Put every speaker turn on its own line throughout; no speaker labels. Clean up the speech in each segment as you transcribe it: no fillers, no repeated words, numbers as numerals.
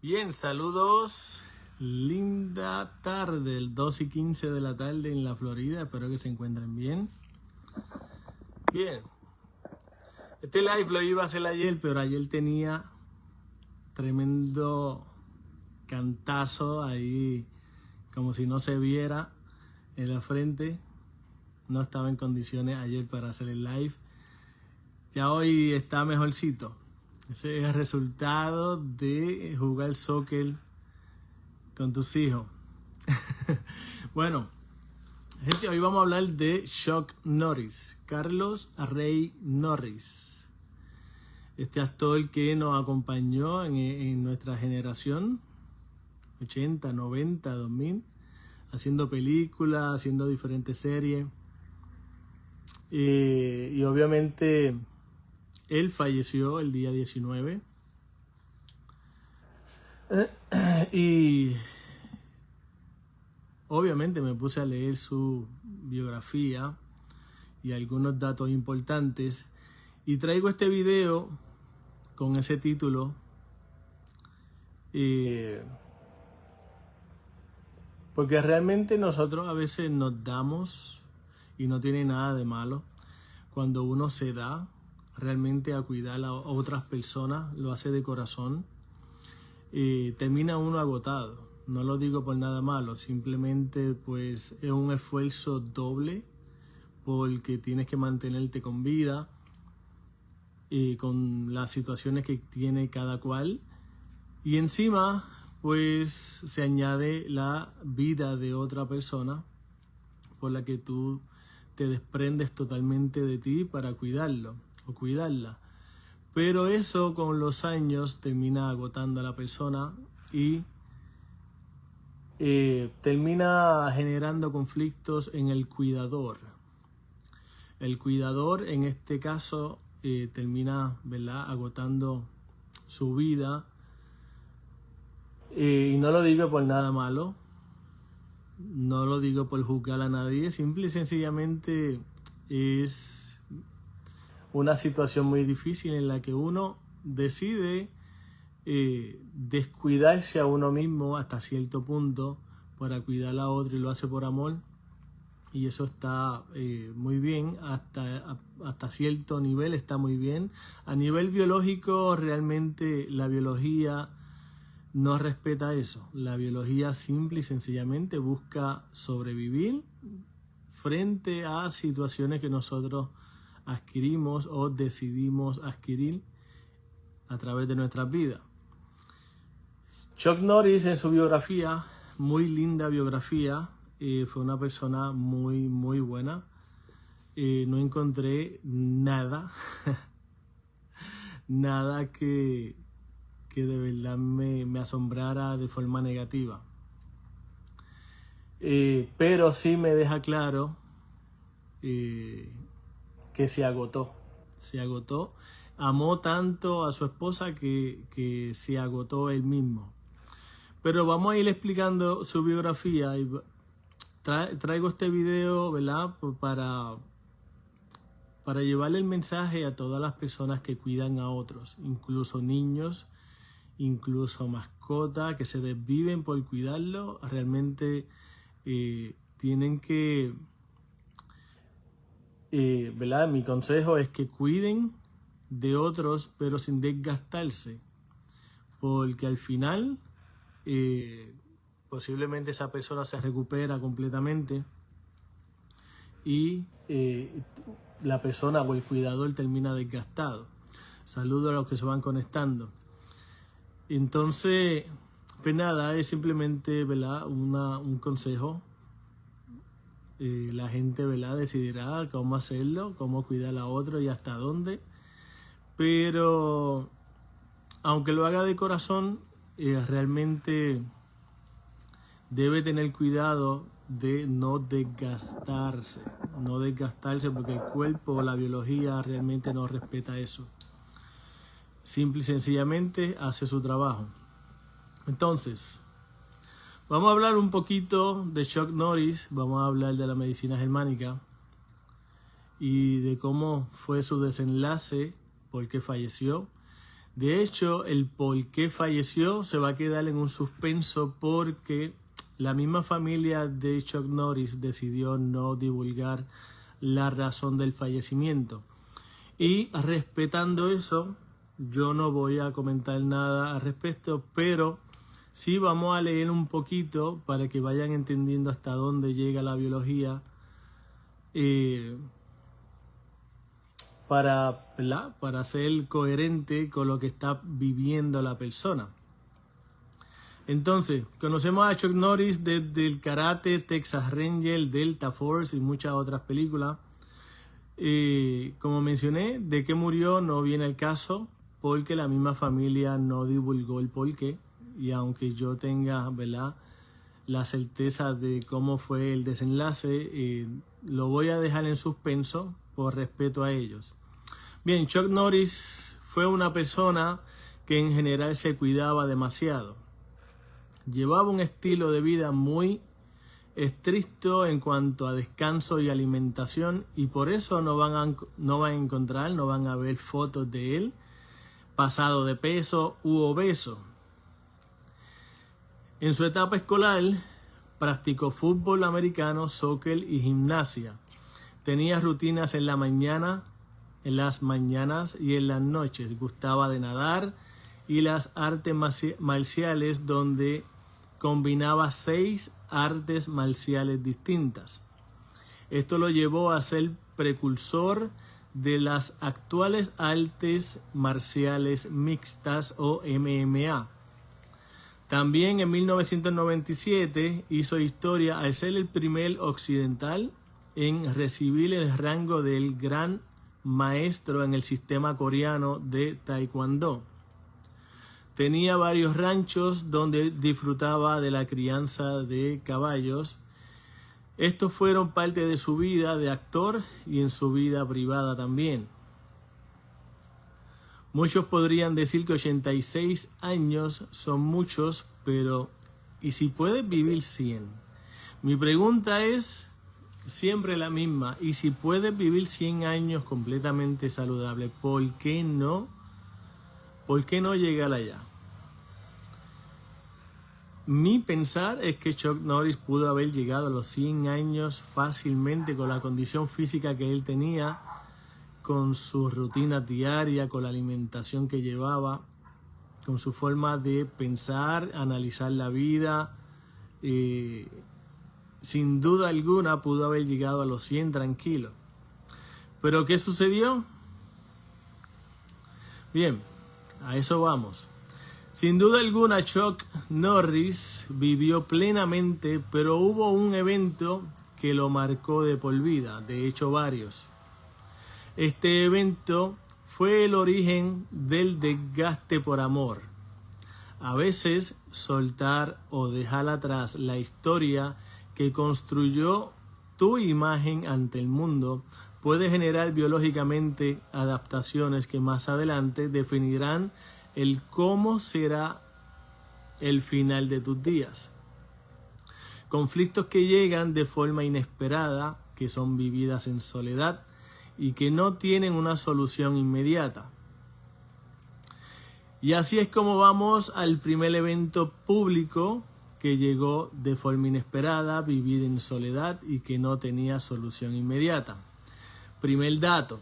Bien, saludos. Linda tarde, el 2:15 de la tarde en la Florida. Espero que se encuentren bien. Bien. Este live lo iba a hacer ayer, pero ayer tenía tremendo cantazo ahí, como si no se viera en la frente. No estaba en condiciones ayer para hacer el live. Ya hoy está mejorcito. Ese es el resultado de jugar soccer con tus hijos. Bueno, gente, hoy vamos a hablar de Chuck Norris, Carlos Rey Norris. Este actor que nos acompañó en nuestra generación, 80, 90, 2000, haciendo películas, haciendo diferentes series. Y obviamente él falleció el día 19. Y obviamente me puse a leer su biografía y algunos datos importantes. Y traigo este video con ese título. Porque realmente nosotros a veces nos damos, y no tiene nada de malo, cuando uno se da realmente a cuidar a otras personas, lo hace de corazón, termina uno agotado. No lo digo por nada malo, simplemente pues es un esfuerzo doble porque tienes que mantenerte con vida y con las situaciones que tiene cada cual, y encima pues se añade la vida de otra persona por la que tú te desprendes totalmente de ti para cuidarlo o cuidarla. Pero eso con los años termina agotando a la persona y termina generando conflictos en el cuidador. El cuidador en este caso termina, ¿verdad?, agotando su vida. Y no lo digo por nada malo, no lo digo por juzgar a nadie, simple y sencillamente es una situación muy difícil en la que uno decide descuidarse a uno mismo hasta cierto punto para cuidar a otro, y lo hace por amor, y eso está muy bien, hasta cierto nivel está muy bien. A nivel biológico, realmente la biología no respeta eso. La biología simple y sencillamente busca sobrevivir frente a situaciones que nosotros adquirimos o decidimos adquirir a través de nuestras vidas. Chuck Norris, en su biografía, muy linda biografía, fue una persona muy buena. No encontré nada nada que de verdad me asombrara de forma negativa. Pero sí me deja claro que se agotó. Amó tanto a su esposa que se agotó él mismo. Pero vamos a ir explicando su biografía. Y traigo este video, ¿verdad?, para llevarle el mensaje a todas las personas que cuidan a otros, incluso niños, incluso mascotas que se desviven por cuidarlo. Realmente tienen que, ¿verdad? Mi consejo es que cuiden de otros, pero sin desgastarse, porque al final posiblemente esa persona se recupera completamente y la persona o el cuidador termina desgastado. Saludo a los que se van conectando. Entonces, pues nada, es simplemente, ¿verdad?, un consejo. La gente, ¿verdad?, decidirá cómo hacerlo, cómo cuidar a otro y hasta dónde. Pero aunque lo haga de corazón, realmente debe tener cuidado de no desgastarse, porque el cuerpo, la biología realmente no respeta eso. Simple y sencillamente hace su trabajo. Entonces, vamos a hablar un poquito de Chuck Norris, vamos a hablar de la medicina germánica y de cómo fue su desenlace, por qué falleció, De hecho, el por qué falleció se va a quedar en un suspenso porque la misma familia de Chuck Norris decidió no divulgar la razón del fallecimiento. Y respetando eso, yo no voy a comentar nada al respecto, pero sí vamos a leer un poquito para que vayan entendiendo hasta dónde llega la biología para ser coherente con lo que está viviendo la persona. Entonces, conocemos a Chuck Norris desde el Karate, Texas Ranger, Delta Force y muchas otras películas. Como mencioné, de qué murió no viene al caso porque la misma familia no divulgó el porqué. Y aunque yo tenga, ¿verdad?, la certeza de cómo fue el desenlace, lo voy a dejar en suspenso por respeto a ellos. Bien, Chuck Norris fue una persona que en general se cuidaba demasiado. Llevaba un estilo de vida muy estricto en cuanto a descanso y alimentación, y por eso no van a ver fotos de él pasado de peso u obeso. En su etapa escolar practicó fútbol americano, soccer y gimnasia. Tenía rutinas en las mañanas y en las noches. Gustaba de nadar y las artes marciales, donde combinaba 6 artes marciales distintas. Esto lo llevó a ser precursor de las actuales artes marciales mixtas o MMA. También en 1997 hizo historia al ser el primer occidental en recibir el rango del gran maestro en el sistema coreano de Taekwondo. Tenía varios ranchos donde disfrutaba de la crianza de caballos. Estos fueron parte de su vida de actor y en su vida privada también. Muchos podrían decir que 86 años son muchos, pero ¿y si puedes vivir 100? Mi pregunta es siempre la misma. ¿Y si puedes vivir 100 años completamente saludable? ¿Por qué no? ¿Por qué no llegar allá? Mi pensar es que Chuck Norris pudo haber llegado a los 100 años fácilmente con la condición física que él tenía, con sus rutinas diarias, con la alimentación que llevaba, con su forma de pensar, analizar la vida. Sin duda alguna pudo haber llegado a los 100 tranquilo. ¿Pero qué sucedió? Bien, a eso vamos. Sin duda alguna, Chuck Norris vivió plenamente, pero hubo un evento que lo marcó de por vida, de hecho varios. Este evento fue el origen del desgaste por amor. A veces, soltar o dejar atrás la historia que construyó tu imagen ante el mundo puede generar biológicamente adaptaciones que más adelante definirán el cómo será el final de tus días. Conflictos que llegan de forma inesperada, que son vividas en soledad y que no tienen una solución inmediata. Y así es como vamos al primer evento público que llegó de forma inesperada, vivido en soledad y que no tenía solución inmediata. Primer dato.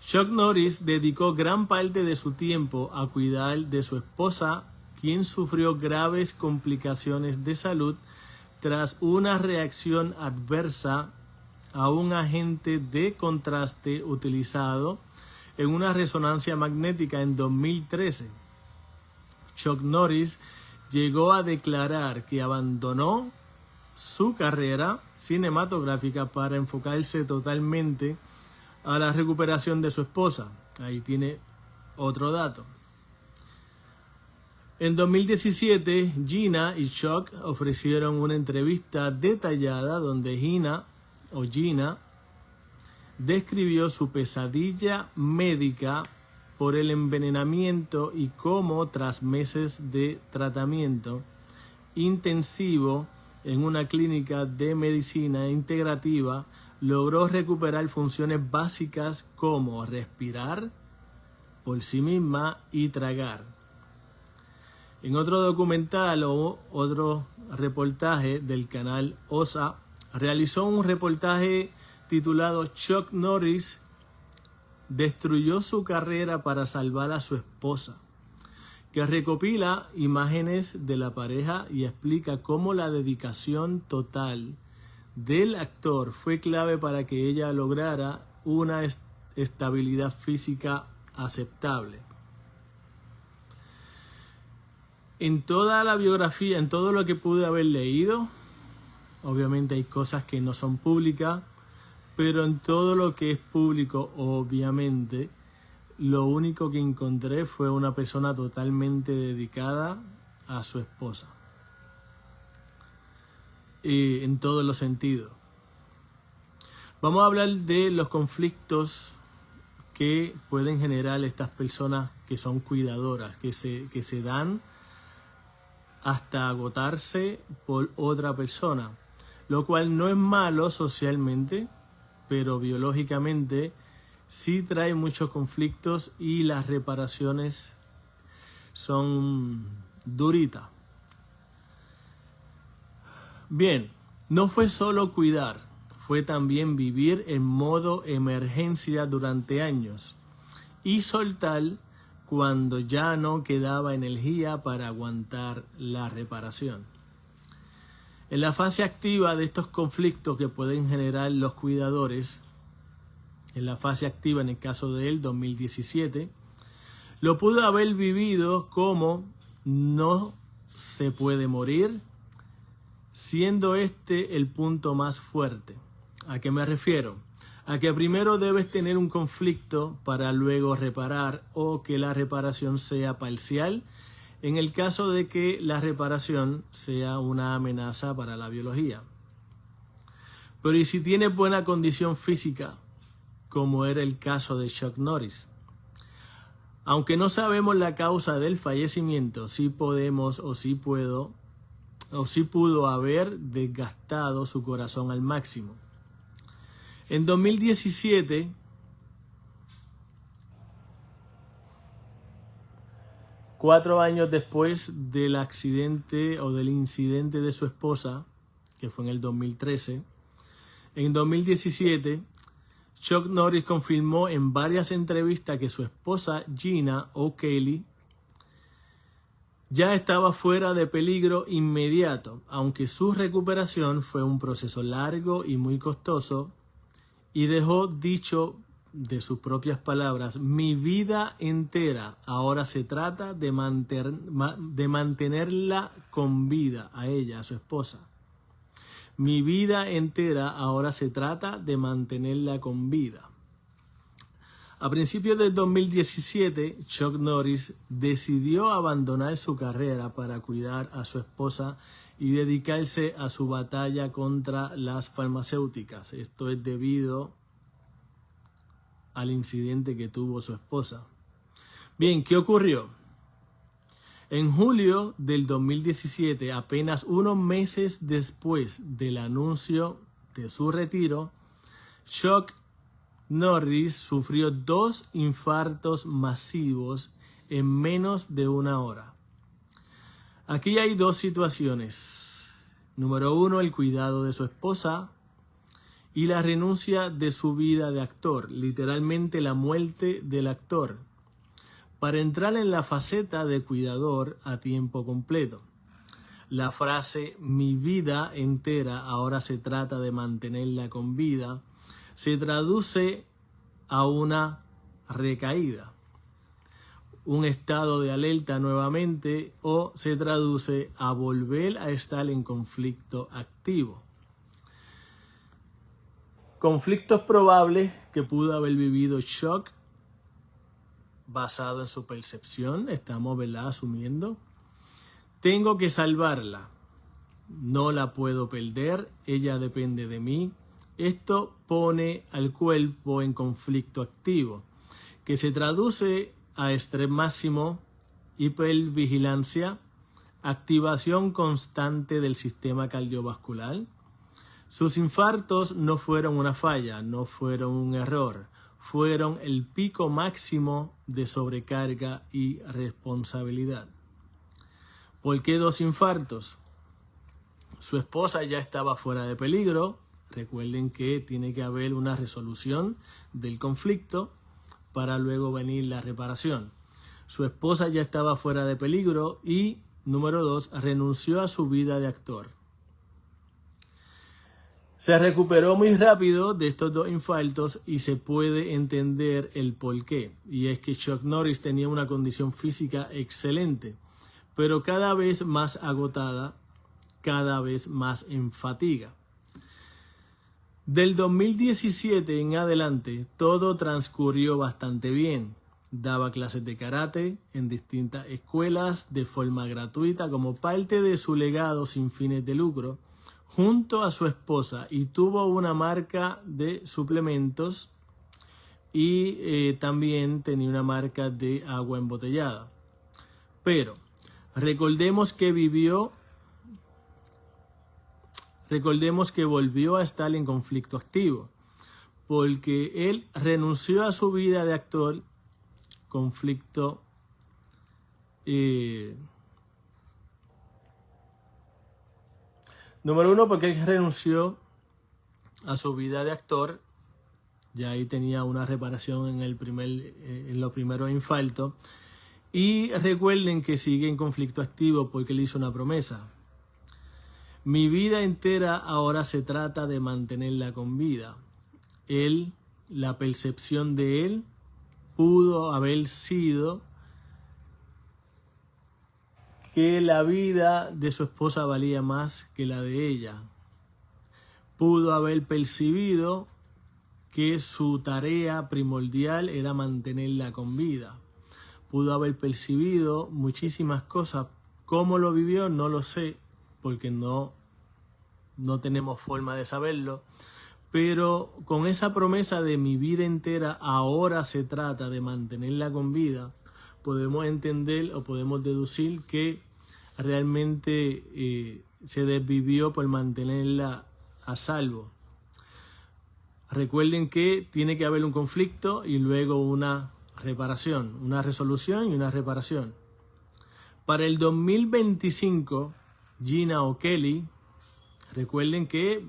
Chuck Norris dedicó gran parte de su tiempo a cuidar de su esposa, quien sufrió graves complicaciones de salud tras una reacción adversa a un agente de contraste utilizado en una resonancia magnética en 2013. Chuck Norris llegó a declarar que abandonó su carrera cinematográfica para enfocarse totalmente a la recuperación de su esposa. Ahí tiene otro dato. En 2017, Gina y Chuck ofrecieron una entrevista detallada donde Gina describió su pesadilla médica por el envenenamiento y cómo tras meses de tratamiento intensivo en una clínica de medicina integrativa logró recuperar funciones básicas como respirar, por sí misma y tragar. En otro documental o otro reportaje del canal OSA, realizó un reportaje titulado Chuck Norris destruyó su carrera para salvar a su esposa, que recopila imágenes de la pareja y explica cómo la dedicación total del actor fue clave para que ella lograra una estabilidad física aceptable. En toda la biografía, en todo lo que pude haber leído, obviamente hay cosas que no son públicas, pero en todo lo que es público, obviamente, lo único que encontré fue una persona totalmente dedicada a su esposa. Y en todos los sentidos. Vamos a hablar de los conflictos que pueden generar estas personas que son cuidadoras, que se dan hasta agotarse por otra persona, lo cual no es malo socialmente, pero biológicamente sí trae muchos conflictos y las reparaciones son duritas. Bien, no fue solo cuidar, fue también vivir en modo emergencia durante años y soltar cuando ya no quedaba energía para aguantar la reparación. En la fase activa de estos conflictos que pueden generar los cuidadores, en la fase activa en el caso de él, 2017, lo pudo haber vivido como no se puede morir, siendo este el punto más fuerte. ¿A qué me refiero? A que primero debes tener un conflicto para luego reparar o que la reparación sea parcial en el caso de que la reparación sea una amenaza para la biología. Pero ¿y si tienes buena condición física, como era el caso de Chuck Norris? Aunque no sabemos la causa del fallecimiento, sí podemos o sí pudo haber desgastado su corazón al máximo. En 2017, cuatro años después del accidente o del incidente de su esposa, que fue en el 2013, en 2017, Chuck Norris confirmó en varias entrevistas que su esposa Gina O'Kelly ya estaba fuera de peligro inmediato, aunque su recuperación fue un proceso largo y muy costoso, y dejó dicho de sus propias palabras: mi vida entera ahora se trata de mantenerla con vida, a ella, a su esposa. Mi vida entera ahora se trata de mantenerla con vida. A principios del 2017, Chuck Norris decidió abandonar su carrera para cuidar a su esposa y dedicarse a su batalla contra las farmacéuticas. Esto es debido al incidente que tuvo su esposa. Bien, ¿qué ocurrió? En julio del 2017, apenas unos meses después del anuncio de su retiro, Chuck Norris sufrió 2 infartos masivos en menos de una hora. Aquí hay 2 situaciones. Número 1, el cuidado de su esposa y la renuncia de su vida de actor, literalmente la muerte del actor, para entrar en la faceta de cuidador a tiempo completo. La frase "mi vida entera ahora se trata de mantenerla con vida" se traduce a una recaída, un estado de alerta nuevamente, o se traduce a volver a estar en conflicto activo. Conflictos probables que pudo haber vivido Chuck, basado en su percepción, estamos, ¿verdad?, asumiendo. Tengo que salvarla, no la puedo perder, ella depende de mí. Esto pone al cuerpo en conflicto activo, que se traduce a estrés máximo, hipervigilancia, activación constante del sistema cardiovascular. Sus infartos no fueron una falla, no fueron un error, fueron el pico máximo de sobrecarga y responsabilidad. ¿Por qué 2 infartos? Su esposa ya estaba fuera de peligro. Recuerden que tiene que haber una resolución del conflicto para luego venir la reparación. Su esposa ya estaba fuera de peligro y, número 2, renunció a su vida de actor. Se recuperó muy rápido de estos 2 infartos y se puede entender el porqué. Y es que Chuck Norris tenía una condición física excelente, pero cada vez más agotada, cada vez más en fatiga. Del 2017 en adelante, todo transcurrió bastante bien. Daba clases de karate en distintas escuelas de forma gratuita como parte de su legado sin fines de lucro, junto a su esposa, y tuvo una marca de suplementos y también tenía una marca de agua embotellada. Pero recordemos que volvió a estar en conflicto activo, porque él renunció a su vida de actor, conflicto número 1, porque él renunció a su vida de actor, ya ahí tenía una reparación en los primeros infartos, y recuerden que sigue en conflicto activo porque él hizo una promesa. Mi vida entera ahora se trata de mantenerla con vida. La percepción de él pudo haber sido que la vida de su esposa valía más que la de ella. Pudo haber percibido que su tarea primordial era mantenerla con vida. Pudo haber percibido muchísimas cosas. ¿Cómo lo vivió? No lo sé, porque no tenemos forma de saberlo. Pero con esa promesa de mi vida entera ahora se trata de mantenerla con vida, podemos entender o podemos deducir que realmente se desvivió por mantenerla a salvo. Recuerden que tiene que haber un conflicto y luego una reparación, una resolución y una reparación. Para el 2025, Gina O'Kelly, recuerden que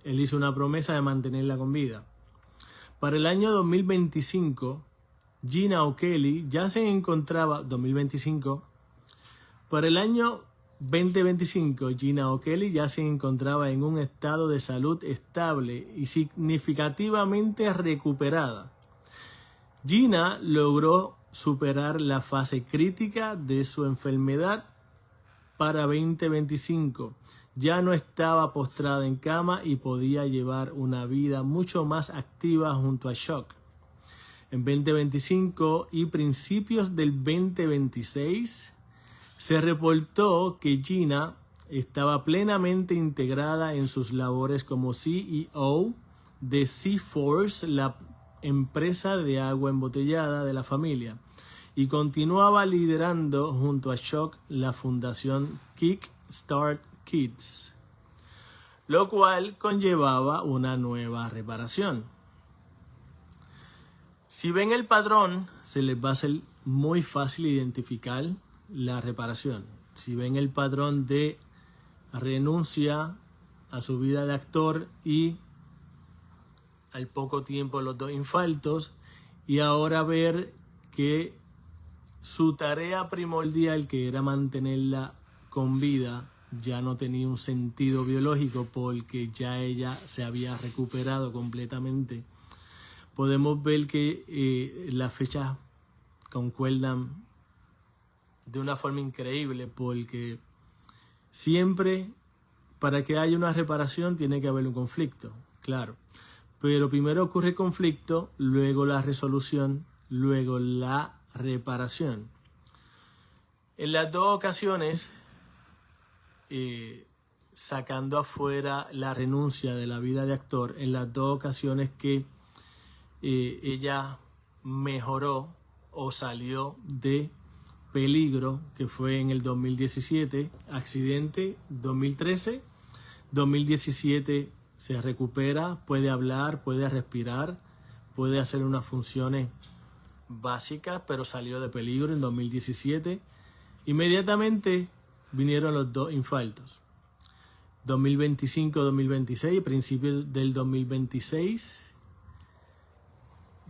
él hizo una promesa de mantenerla con vida. Para el año 2025, Gina O'Kelly ya se encontraba, 2025, para el año 2025, Gina O'Kelly ya se encontraba en un estado de salud estable y significativamente recuperada. Gina logró superar la fase crítica de su enfermedad para 2025. Ya no estaba postrada en cama y podía llevar una vida mucho más activa junto a Chuck. En 2025 y principios del 2026, se reportó que Gina estaba plenamente integrada en sus labores como CEO de C-Force, la empresa de agua embotellada de la familia, y continuaba liderando junto a Chuck la fundación Kickstart Kids, lo cual conllevaba una nueva reparación. Si ven el patrón, se les va a hacer muy fácil identificar la reparación. Si ven el patrón de renuncia a su vida de actor y al poco tiempo los 2 infartos, y ahora ver que su tarea primordial, que era mantenerla con vida, ya no tenía un sentido biológico porque ya ella se había recuperado completamente. Podemos ver que las fechas concuerdan de una forma increíble, porque siempre para que haya una reparación tiene que haber un conflicto, claro. Pero primero ocurre el conflicto, luego la resolución, luego la reparación. En las 2 ocasiones, sacando afuera la renuncia de la vida de actor, en las 2 ocasiones que ella mejoró o salió de peligro, que fue en el 2017, accidente 2013, 2017 se recupera, puede hablar, puede respirar, puede hacer unas funciones básicas, pero salió de peligro en 2017. Inmediatamente vinieron los dos infartos. 2025-2026, principios del 2026,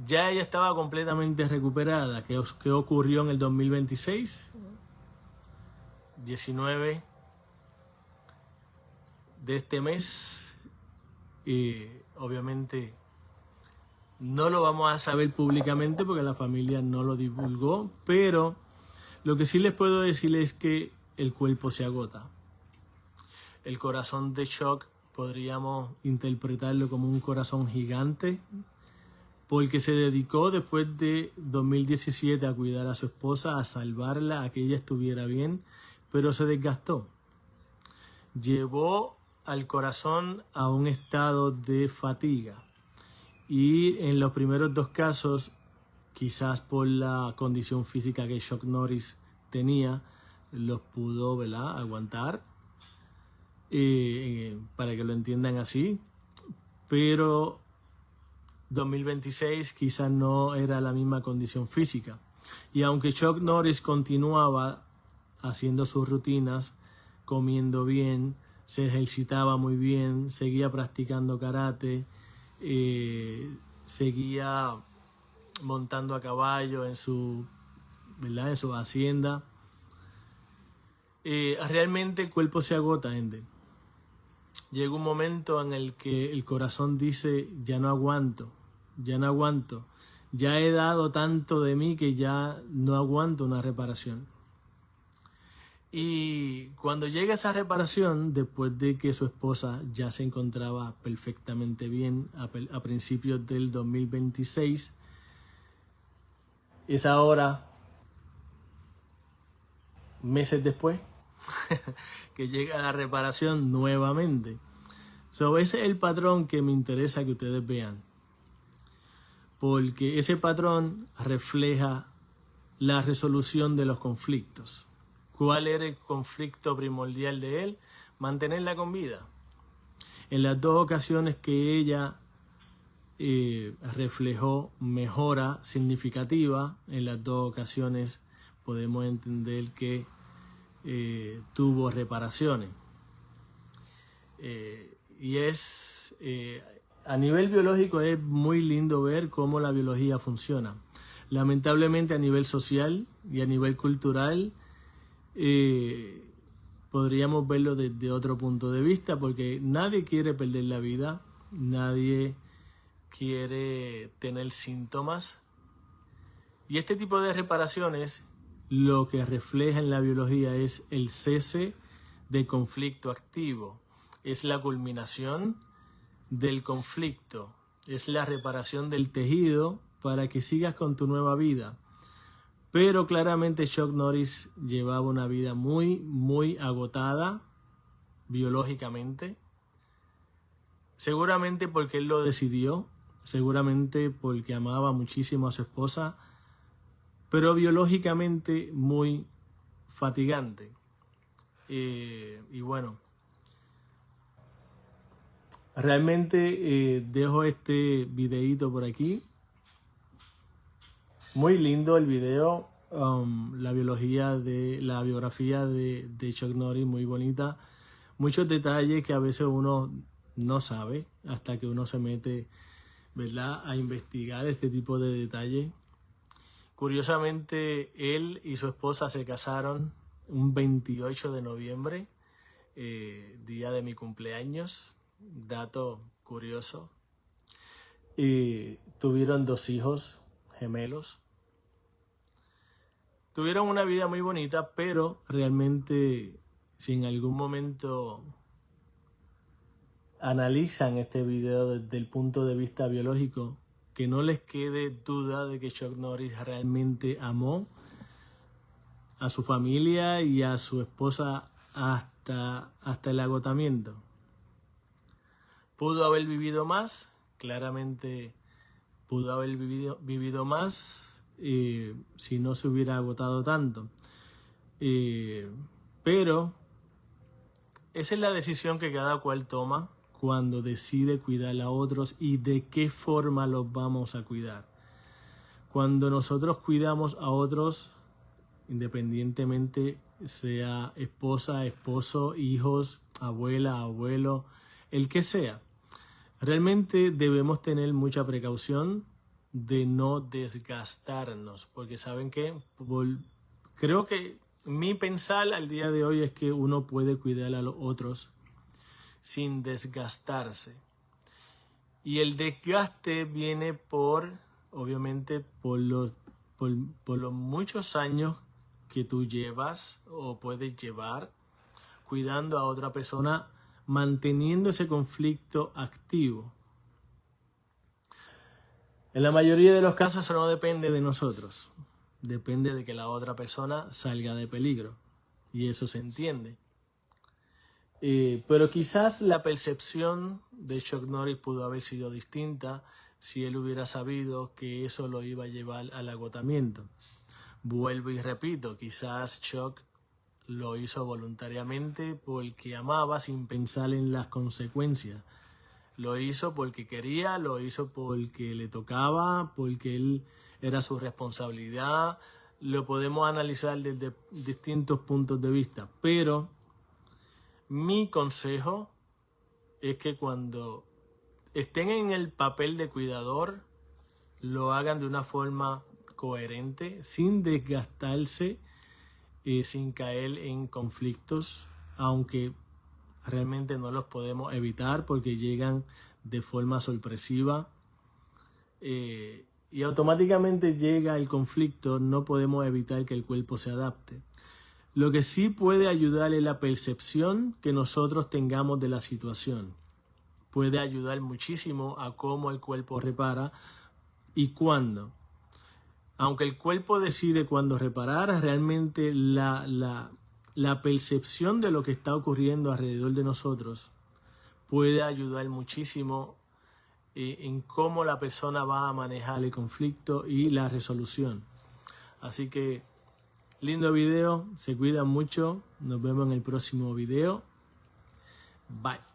ya ella estaba completamente recuperada. ¿Qué ocurrió en el 2026? 19 de este mes. Y obviamente no lo vamos a saber públicamente porque la familia no lo divulgó, pero lo que sí les puedo decir es que el cuerpo se agota. El corazón de Chuck podríamos interpretarlo como un corazón gigante, porque se dedicó después de 2017 a cuidar a su esposa, a salvarla, a que ella estuviera bien, pero se desgastó. Llevó al corazón a un estado de fatiga. Y en los primeros dos casos, quizás por la condición física que Chuck Norris tenía, los pudo, ¿verdad?, aguantar, para que lo entiendan así. Pero 2026 quizás no era la misma condición física. Y aunque Chuck Norris continuaba haciendo sus rutinas, comiendo bien, se ejercitaba muy bien, seguía practicando karate, seguía montando a caballo en su, ¿verdad?, en su hacienda. Realmente el cuerpo se agota, gente. Llega un momento en el que el corazón dice, ya no aguanto, ya he dado tanto de mí que ya no aguanto una reparación. Y cuando llega esa reparación, después de que su esposa ya se encontraba perfectamente bien a principios del 2026, es ahora, meses después, que llega la reparación nuevamente. Ese es el patrón que me interesa que ustedes vean, porque ese patrón refleja la resolución de los conflictos. ¿Cuál era el conflicto primordial de él? Mantenerla con vida. En las dos ocasiones que ella reflejó mejora significativa, en las dos ocasiones podemos entender que tuvo reparaciones. Y a nivel biológico es muy lindo ver cómo la biología funciona. Lamentablemente a nivel social y a nivel cultural podríamos verlo desde otro punto de vista, porque nadie quiere perder la vida, nadie quiere tener síntomas. Y este tipo de reparaciones lo que refleja en la biología es el cese de conflicto activo, es la culminación del conflicto, es la reparación del tejido para que sigas con tu nueva vida. Pero claramente Chuck Norris llevaba una vida muy, muy agotada biológicamente, seguramente porque él lo decidió, seguramente porque amaba muchísimo a su esposa, pero biológicamente muy fatigante. Y bueno, realmente dejo este videíto por aquí. Muy lindo el video, la biografía de Chuck Norris, muy bonita. Muchos detalles que a veces uno no sabe hasta que uno se mete, ¿verdad?, a investigar este tipo de detalles. Curiosamente, él y su esposa se casaron un 28 de noviembre, día de mi cumpleaños, dato curioso. Y tuvieron 2 hijos gemelos. Tuvieron una vida muy bonita, pero realmente si en algún momento analizan este video desde el punto de vista biológico, que no les quede duda de que Chuck Norris realmente amó a su familia y a su esposa hasta el agotamiento. ¿Pudo haber vivido más? Claramente pudo haber vivido más si no se hubiera agotado tanto. Pero esa es la decisión que cada cual toma. cuando decide cuidar a otros y de qué forma los vamos a cuidar. Cuando nosotros cuidamos a otros, independientemente sea esposa, esposo, hijos, abuela, abuelo, el que sea, realmente debemos tener mucha precaución de no desgastarnos, porque saben que creo que mi pensar al día de hoy es que uno puede cuidar a los otros sin desgastarse. Y el desgaste viene obviamente, por los muchos años que tú llevas o puedes llevar cuidando a otra persona, manteniendo ese conflicto activo. En la mayoría de los casos eso no depende de nosotros, depende de que la otra persona salga de peligro, y eso se entiende. Pero quizás la percepción de Chuck Norris pudo haber sido distinta si él hubiera sabido que eso lo iba a llevar al agotamiento. Vuelvo y repito, quizás Chuck lo hizo voluntariamente porque amaba sin pensar en las consecuencias. Lo hizo porque quería, lo hizo porque le tocaba, porque él era su responsabilidad. Lo podemos analizar desde distintos puntos de vista, pero mi consejo es que cuando estén en el papel de cuidador, lo hagan de una forma coherente, sin desgastarse, sin caer en conflictos, aunque realmente no los podemos evitar porque llegan de forma sorpresiva, y automáticamente llega el conflicto, no podemos evitar que el cuerpo se adapte. Lo que sí puede ayudar es la percepción que nosotros tengamos de la situación. Puede ayudar muchísimo a cómo el cuerpo repara y cuándo. Aunque el cuerpo decide cuándo reparar, realmente la percepción de lo que está ocurriendo alrededor de nosotros puede ayudar muchísimo en cómo la persona va a manejar el conflicto y la resolución. Así que lindo video, se cuidan mucho, nos vemos en el próximo video. Bye.